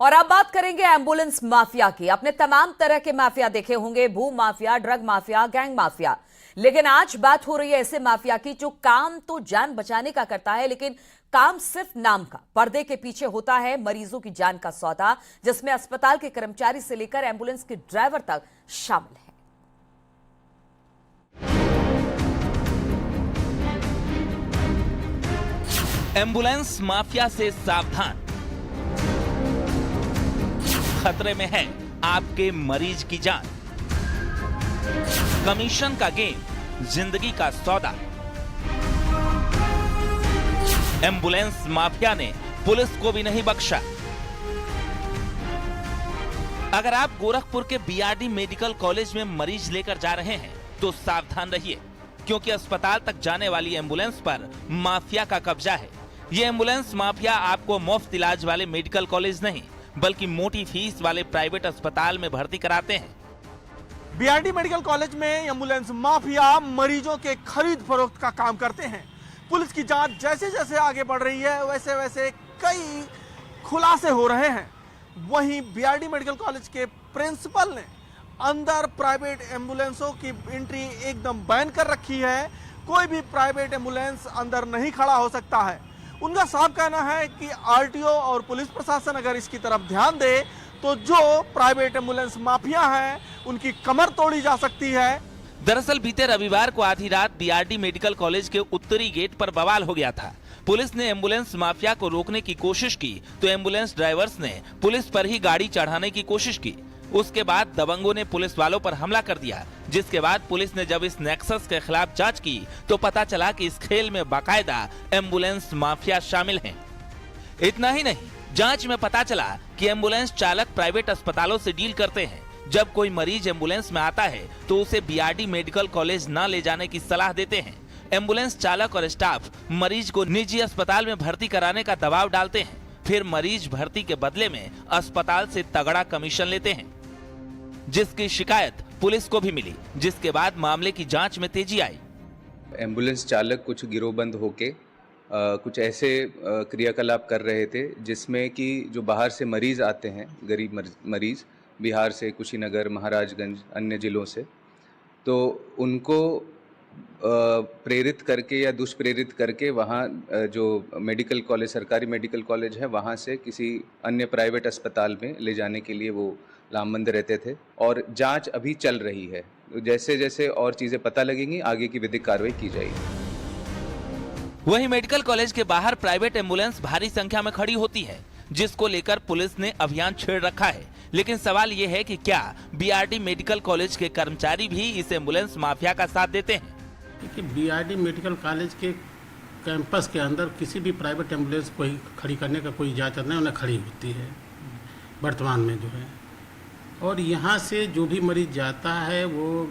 और अब बात करेंगे एम्बुलेंस माफिया की। आपने तमाम तरह के माफिया देखे होंगे, भू mafia, drug mafia, gang mafia, लेकिन आज बात हो रही है ऐसे माफिया की जो काम तो जान बचाने का करता है, लेकिन काम सिर्फ नाम का। पर्दे के पीछे होता है मरीजों की जान का सौदा, जिसमें अस्पताल के कर्मचारी से लेकर एम्बुलेंस के ड्राइवर तक शामिल है। एम्बुलेंस माफिया से सावधान, खतरे में है आपके मरीज की जान। कमीशन का गेम, जिंदगी का सौदा। एम्बुलेंस माफिया ने पुलिस को भी नहीं बख्शा। अगर आप गोरखपुर के बीआरडी मेडिकल कॉलेज में मरीज लेकर जा रहे हैं तो सावधान रहिए, क्योंकि अस्पताल तक जाने वाली एम्बुलेंस पर माफिया का कब्जा है। ये एम्बुलेंस माफिया आपको मुफ्त इलाज वाले मेडिकल कॉलेज नहीं, बल्कि मोटी फीस वाले प्राइवेट अस्पताल में भर्ती कराते हैं। बीआरडी मेडिकल कॉलेज में एम्बुलेंस माफिया मरीजों के खरीद फरोख्त का काम करते हैं। पुलिस की जांच जैसे जैसे आगे बढ़ रही है, वैसे वैसे कई खुलासे हो रहे हैं। वहीं बीआरडी मेडिकल कॉलेज के प्रिंसिपल ने अंदर प्राइवेट एम्बुलेंसों की एंट्री एकदम बैन कर रखी है। कोई भी प्राइवेट एम्बुलेंस अंदर नहीं खड़ा हो सकता है। उनका साफ कहना है कि आरटीओ और पुलिस प्रशासन अगर इसकी तरफ ध्यान दे तो जो प्राइवेट एम्बुलेंस माफिया हैं उनकी कमर तोड़ी जा सकती है। दरअसल बीते रविवार को आधी रात बीआरडी मेडिकल कॉलेज के उत्तरी गेट पर बवाल हो गया था। पुलिस ने एम्बुलेंस माफिया को रोकने की कोशिश की तो एम्बुलेंस ड्राइवर्स ने पुलिस पर ही गाड़ी चढ़ाने की कोशिश की। उसके बाद दबंगों ने पुलिस वालों पर हमला कर दिया, जिसके बाद पुलिस ने जब इस नेक्सस के खिलाफ जांच की तो पता चला कि इस खेल में बाकायदा एम्बुलेंस माफिया शामिल हैं। इतना ही नहीं, जांच में पता चला कि एम्बुलेंस चालक प्राइवेट अस्पतालों से डील करते हैं। जब कोई मरीज एम्बुलेंस में आता है तो उसे बीआरडी मेडिकल कॉलेज न ले जाने की सलाह देते हैं। एम्बुलेंस चालक और स्टाफ मरीज को निजी अस्पताल में भर्ती कराने का दबाव डालते हैं। फिर मरीज भर्ती के बदले में अस्पताल से तगड़ा कमीशन लेते हैं, जिसकी शिकायत पुलिस को भी मिली, जिसके बाद मामले की जांच में तेजी आई। एम्बुलेंस चालक कुछ गिरोहबंद होके कुछ ऐसे क्रियाकलाप कर रहे थे जिसमें कि जो बाहर से मरीज आते हैं, गरीब मरीज बिहार से, कुशीनगर, महाराजगंज, अन्य जिलों से, तो उनको प्रेरित करके या दुष्प्रेरित करके वहाँ जो मेडिकल कॉलेज, सरकारी मेडिकल कॉलेज है, वहाँ से किसी अन्य प्राइवेट अस्पताल में ले जाने के लिए वो लामबंद रहते थे। और जांच अभी चल रही है। जैसे जैसे और चीज़ें पता लगेंगी आगे की विधिक कार्रवाई की जाएगी। वहीं मेडिकल कॉलेज के बाहर प्राइवेट एम्बुलेंस भारी संख्या में खड़ी होती है, जिसको लेकर पुलिस ने अभियान छेड़ रखा है। लेकिन सवाल ये है कि क्या बीआरडी मेडिकल कॉलेज के कर्मचारी भी इस एम्बुलेंस माफिया का साथ देते हैं? कि बीआरडी मेडिकल कॉलेज के कैंपस के अंदर किसी भी प्राइवेट एम्बुलेंस को खड़ी करने का कोई इजाज़त नहीं, उन्हें खड़ी होती है वर्तमान में जो है। और यहाँ से जो भी मरीज जाता है वो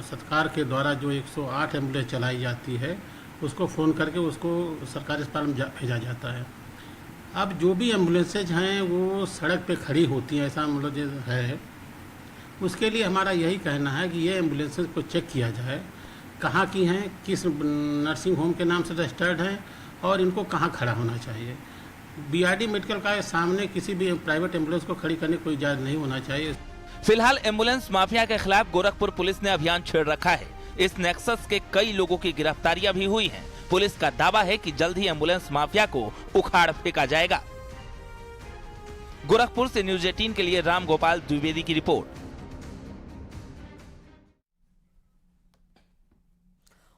सरकार के द्वारा जो 108 एम्बुलेंस चलाई जाती है उसको फ़ोन करके उसको सरकारी अस्पताल में भेजा जाता है। अब जो भी एम्बुलेंसेज हैं वो सड़क पे खड़ी होती हैं, ऐसा मतलब जो है, उसके लिए हमारा यही कहना है कि ये एम्बुलेंसेज को चेक किया जाए, कहाँ की हैं, किस नर्सिंग होम के नाम से रजिस्टर्ड हैं और इनको कहाँ खड़ा होना चाहिए। बीआरडी मेडिकल का सामने किसी भी प्राइवेट एम्बुलेंस को खड़ी करने कोई इजाज़त नहीं होना चाहिए। फिलहाल एम्बुलेंस माफिया के खिलाफ गोरखपुर पुलिस ने अभियान छेड़ रखा है। इस नेक्सस के कई लोगों की गिरफ्तारियां भी हुई हैं। पुलिस का दावा है कि जल्द ही एम्बुलेंस माफिया को उखाड़ फेंका जाएगा। गोरखपुर से न्यूज़ 18 के लिए राम गोपाल द्विवेदी की रिपोर्ट।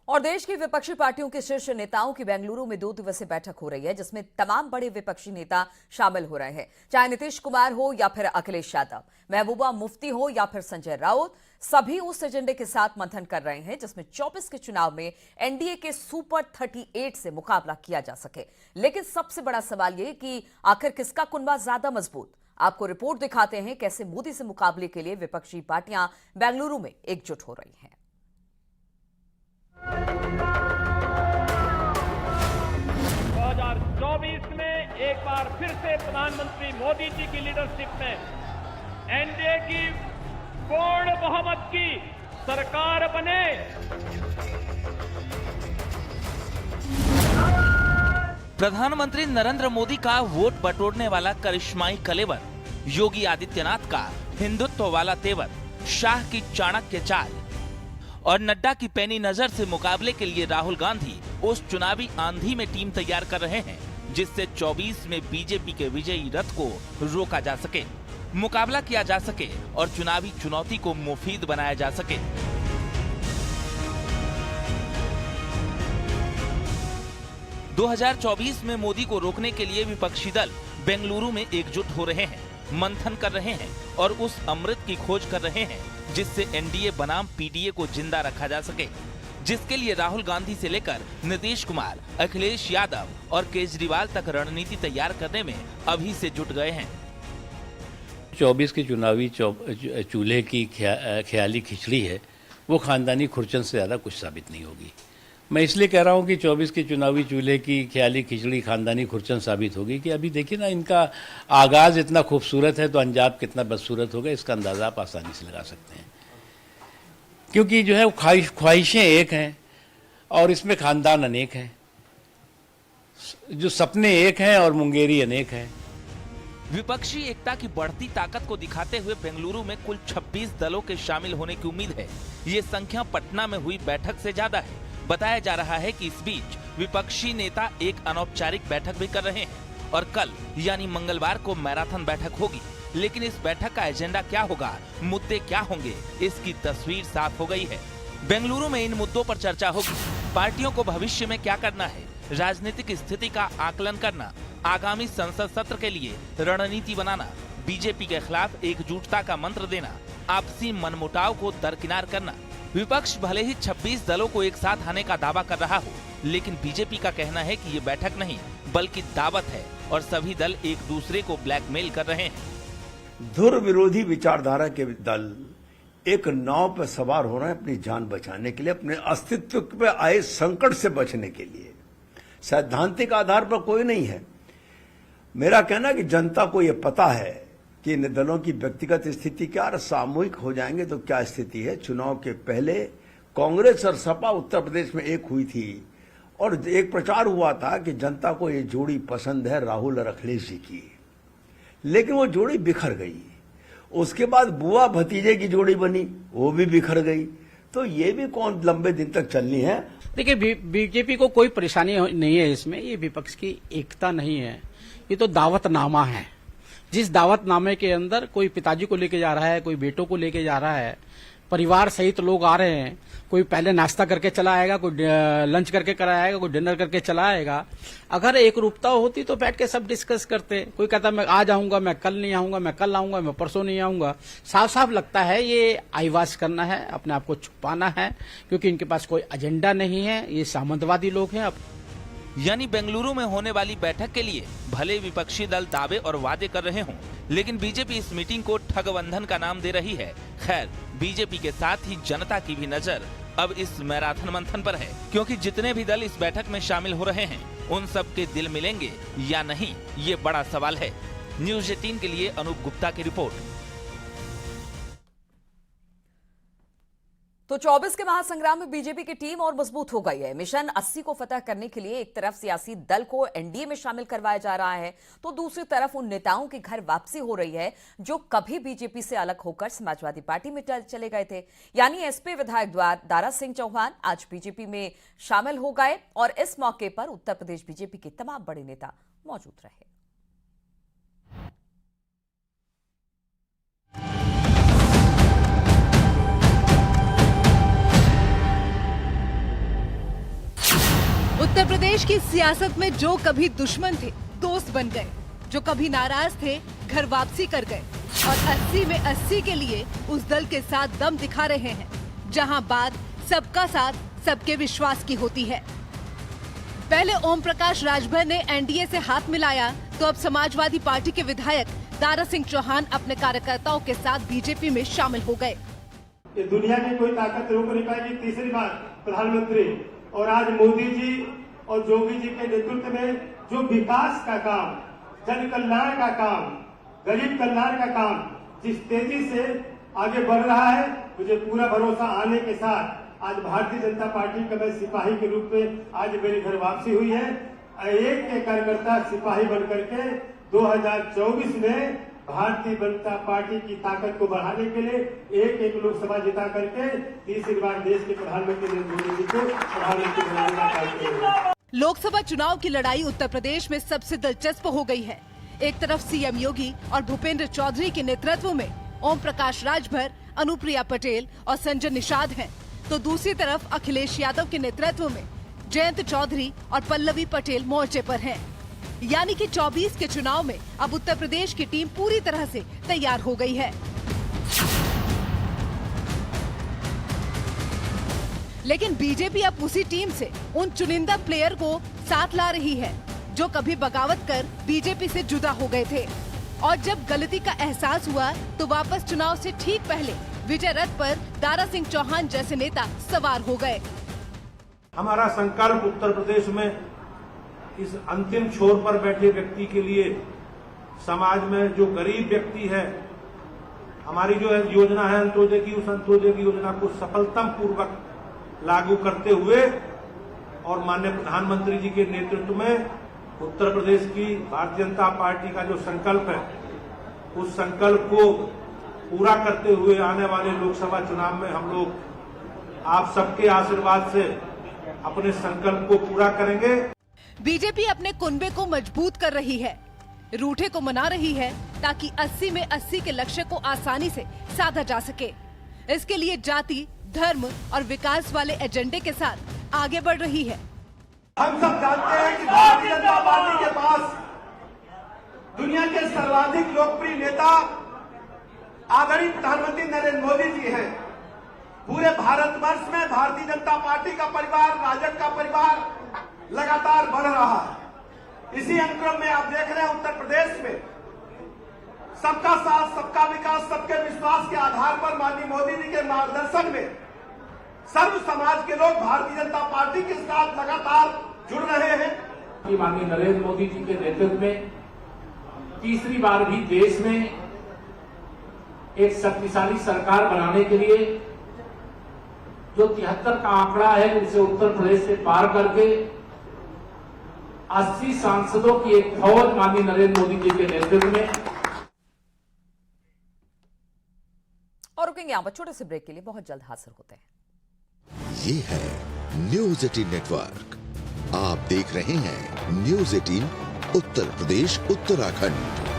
और देश की विपक्षी पार्टियों के शीर्ष नेताओं की बेंगलुरु में 2 दिवसीय बैठक हो रही है, जिसमें तमाम बड़े विपक्षी नेता शामिल हो रहे हैं। चाहे नीतीश कुमार हो या फिर अखिलेश यादव, महबूबा मुफ्ती हो या फिर संजय राउत, सभी उस एजेंडे के साथ मंथन कर रहे हैं जिसमें 24 के चुनाव में एनडीए के सुपर 38 से मुकाबला किया जा सके। लेकिन सबसे बड़ा सवाल यह कि आखिर किसका कुनबा ज्यादा मजबूत। आपको रिपोर्ट दिखाते हैं कैसे मोदी से मुकाबले के लिए विपक्षी पार्टियां बेंगलुरु में एकजुट हो रही हैं। 2024 में एक बार फिर से प्रधानमंत्री मोदी जी की लीडरशिप में एनडीए की पूर्ण बहुमत की सरकार बने। प्रधानमंत्री नरेंद्र मोदी का वोट बटोरने वाला करिश्माई कलेवर, योगी आदित्यनाथ का हिंदुत्व वाला तेवर, शाह की चाणक्य चाल और नड्डा की पैनी नजर से मुकाबले के लिए राहुल गांधी उस चुनावी आंधी में टीम तैयार कर रहे हैं जिससे 24 में बीजेपी के विजयी रथ को रोका जा सके, मुकाबला किया जा सके और चुनावी चुनौती को मुफीद बनाया जा सके। दो 2024 में मोदी को रोकने के लिए विपक्षी दल बेंगलुरु में एकजुट हो रहे हैं, मंथन कर रहे हैं और उस अमृत की खोज कर रहे हैं जिससे एनडीए बनाम पीडीए को जिंदा रखा जा सके, जिसके लिए राहुल गांधी से लेकर नीतीश कुमार, अखिलेश यादव और केजरीवाल तक रणनीति तैयार करने में अभी से जुट गए हैं। 24 की चुनावी चूल्हे की ख्याली खिचड़ी है, वो खानदानी खुरचन से ज़्यादा कुछ साबित नहीं होगी। मैं इसलिए कह रहा हूँ कि 24 की चुनावी चूल्हे की ख्याली खिचड़ी खानदानी खुरचन साबित होगी कि अभी देखिए ना, इनका आगाज इतना खूबसूरत है तो अंजाम कितना बदसूरत होगा, इसका अंदाज़ा आप आसानी से लगा सकते हैं। क्योंकि जो है ख्वाहिशें एक हैं और इसमें खानदान अनेक हैं, जो सपने एक हैं और मुंगेरी अनेक हैं। विपक्षी एकता की बढ़ती ताकत को दिखाते हुए बेंगलुरु में कुल 26 दलों के शामिल होने की उम्मीद है। ये संख्या पटना में हुई बैठक से ज्यादा है। बताया जा रहा है कि इस बीच विपक्षी नेता एक अनौपचारिक बैठक भी कर रहे हैं और कल यानी मंगलवार को मैराथन बैठक होगी। लेकिन इस बैठक का एजेंडा क्या होगा, मुद्दे क्या होंगे, इसकी तस्वीर साफ हो गई है। बेंगलुरु में इन मुद्दों पर चर्चा होगी। पार्टियों को भविष्य में क्या करना है, राजनीतिक स्थिति का आकलन करना, आगामी संसद सत्र के लिए रणनीति बनाना, बीजेपी के खिलाफ एकजुटता का मंत्र देना, आपसी मनमुटाव को दरकिनार करना। विपक्ष भले ही 26 दलों को एक साथ आने का दावा कर रहा हो, लेकिन बीजेपी का कहना है कि ये बैठक नहीं बल्कि दावत है और सभी दल एक दूसरे को ब्लैकमेल कर रहे हैं। धुर विरोधी विचारधारा के दल एक नाव पर सवार हो रहे हैं अपनी जान बचाने के लिए, अपने अस्तित्व पे आए संकट से बचने के लिए। सैद्धांतिक आधार पर कोई नहीं है। मेरा कहना कि जनता को यह पता है कि इन दलों की व्यक्तिगत स्थिति क्या और सामूहिक हो जाएंगे तो क्या स्थिति है। चुनाव के पहले कांग्रेस और सपा उत्तर प्रदेश में एक हुई थी और एक प्रचार हुआ था कि जनता को ये जोड़ी पसंद है, राहुल और अखिलेश जी की, लेकिन वो जोड़ी बिखर गई। उसके बाद बुआ भतीजे की जोड़ी बनी, वो भी बिखर गई। तो ये भी कौन लंबे दिन तक चलनी है। देखिए, बीजेपी को कोई परेशानी नहीं है इसमें, ये विपक्ष की एकता नहीं है, ये तो दावतनामा है। जिस दावतनामे के अंदर कोई पिताजी को लेके जा रहा है, कोई बेटों को लेके जा रहा है, परिवार सहित लोग आ रहे हैं, कोई पहले नाश्ता करके चला आएगा, कोई लंच करके चला आएगा, कोई डिनर करके चला आएगा। अगर एक रूपता होती तो बैठ के सब डिस्कस करते। कोई कहता मैं आज आऊंगा, मैं कल नहीं आऊंगा, मैं कल आऊंगा, मैं परसों नहीं आऊंगा। साफ साफ लगता है ये आईवास करना है, अपने आप को छुपाना है, क्योंकि इनके पास कोई एजेंडा नहीं है। ये सामंतवादी लोग हैं। यानी बेंगलुरु में होने वाली बैठक के लिए भले विपक्षी दल दावे और वादे कर रहे हों, लेकिन बीजेपी इस मीटिंग को ठगबंधन का नाम दे रही है। खैर, बीजेपी के साथ ही जनता की भी नजर अब इस मैराथन मंथन पर है, क्योंकि जितने भी दल इस बैठक में शामिल हो रहे हैं उन सब के दिल मिलेंगे या नहीं, ये बड़ा सवाल है। न्यूज़ 18 के लिए अनूप गुप्ता की रिपोर्ट। तो 24 के महासंग्राम में बीजेपी की टीम और मजबूत हो गई है। मिशन 80 को फतह करने के लिए एक तरफ सियासी दल को एनडीए में शामिल करवाया जा रहा है, तो दूसरी तरफ उन नेताओं की घर वापसी हो रही है जो कभी बीजेपी से अलग होकर समाजवादी पार्टी में चले गए थे। यानी एसपी विधायक दारा सिंह चौहान आज बीजेपी में शामिल हो गए और इस मौके पर उत्तर प्रदेश बीजेपी के तमाम बड़े नेता मौजूद रहे। उत्तर प्रदेश की सियासत में जो कभी दुश्मन थे दोस्त बन गए, जो कभी नाराज थे घर वापसी कर गए और 80 में 80 के लिए उस दल के साथ दम दिखा रहे हैं, जहां बात सबका साथ सबके विश्वास की होती है। पहले ओम प्रकाश राजभर ने एनडीए से हाथ मिलाया, तो अब समाजवादी पार्टी के विधायक दारा सिंह चौहान अपने कार्यकर्ताओं के साथ बीजेपी में शामिल हो गए। दुनिया की कोई ताकत रोक नहीं पाएगी। तीसरी बार प्रधानमंत्री और आज मोदी जी और योगी जी के नेतृत्व में जो विकास का काम, जन कल्याण का काम, गरीब कल्याण का काम जिस तेजी से आगे बढ़ रहा है, मुझे पूरा भरोसा आने के साथ आज भारतीय जनता पार्टी का मैं सिपाही के रूप में आज मेरी घर वापसी हुई है। एक के कार्यकर्ता सिपाही बनकर के 2024 में भारतीय जनता पार्टी की ताकत को बढ़ाने के लिए एक लोकसभा जिता करके तीसरी बार देश के प्रधानमंत्री नरेंद्र मोदी जी को प्रधानमंत्री बनाने का काम करेंगे। लोकसभा चुनाव की लड़ाई उत्तर प्रदेश में सबसे दिलचस्प हो गई है। एक तरफ सीएम योगी और भूपेंद्र चौधरी के नेतृत्व में ओम प्रकाश राजभर, अनुप्रिया पटेल और संजय निषाद हैं, तो दूसरी तरफ अखिलेश यादव के नेतृत्व में जयंत चौधरी और पल्लवी पटेल मोर्चे पर हैं। यानी कि 24 के चुनाव में अब उत्तर प्रदेश की टीम पूरी तरह से तैयार हो गई है। लेकिन बीजेपी अब उसी टीम से उन चुनिंदा प्लेयर को साथ ला रही है जो कभी बगावत कर बीजेपी से जुदा हो गए थे, और जब गलती का एहसास हुआ तो वापस चुनाव से ठीक पहले विजय रथ पर दारा सिंह चौहान जैसे नेता सवार हो गए। हमारा संकल्प उत्तर प्रदेश में इस अंतिम छोर पर बैठे व्यक्ति के लिए, समाज में जो गरीब व्यक्ति है, हमारी जो है योजना है अंत्योदय की, उस अंत्योदय की योजना को सफलता पूर्वक लागू करते हुए और माननीय प्रधानमंत्री जी के नेतृत्व में उत्तर प्रदेश की भारतीय जनता पार्टी का जो संकल्प है, उस संकल्प को पूरा करते हुए आने वाले लोकसभा चुनाव में हम लोग आप सबके आशीर्वाद से अपने संकल्प को पूरा करेंगे। बीजेपी अपने कुनबे को मजबूत कर रही है, रूठे को मना रही है ताकि 80 में 80 के लक्ष्य को आसानी से साधा जा सके। इसके लिए जाति, धर्म और विकास वाले एजेंडे के साथ आगे बढ़ रही है। हम सब जानते हैं कि भारतीय जनता पार्टी के पास दुनिया के सर्वाधिक लोकप्रिय नेता आदरणीय प्रधानमंत्री नरेंद्र मोदी जी हैं। पूरे भारतवर्ष में भारतीय जनता पार्टी का परिवार, राजग का परिवार लगातार बढ़ रहा है। इसी अनुक्रम में आप देख रहे हैं उत्तर प्रदेश में सबका साथ, सबका विकास, सबके विश्वास के आधार पर माननीय मोदी जी के मार्गदर्शन में सर्व समाज के लोग भारतीय जनता पार्टी के साथ लगातार जुड़ रहे हैं। माननीय नरेंद्र मोदी जी के नेतृत्व में तीसरी बार भी देश में एक शक्तिशाली सरकार बनाने के लिए जो 73 का आंकड़ा है उसे उत्तर प्रदेश से पार करके 80 सांसदों की एक फौज माननीय नरेंद्र मोदी जी के नेतृत्व में। और रुकेंगे यहाँ पर छोटे से ब्रेक के लिए, बहुत जल्द हाजिर होते हैं। ये है न्यूज 18 नेटवर्क। आप देख रहे हैं न्यूज 18 उत्तर प्रदेश उत्तराखंड।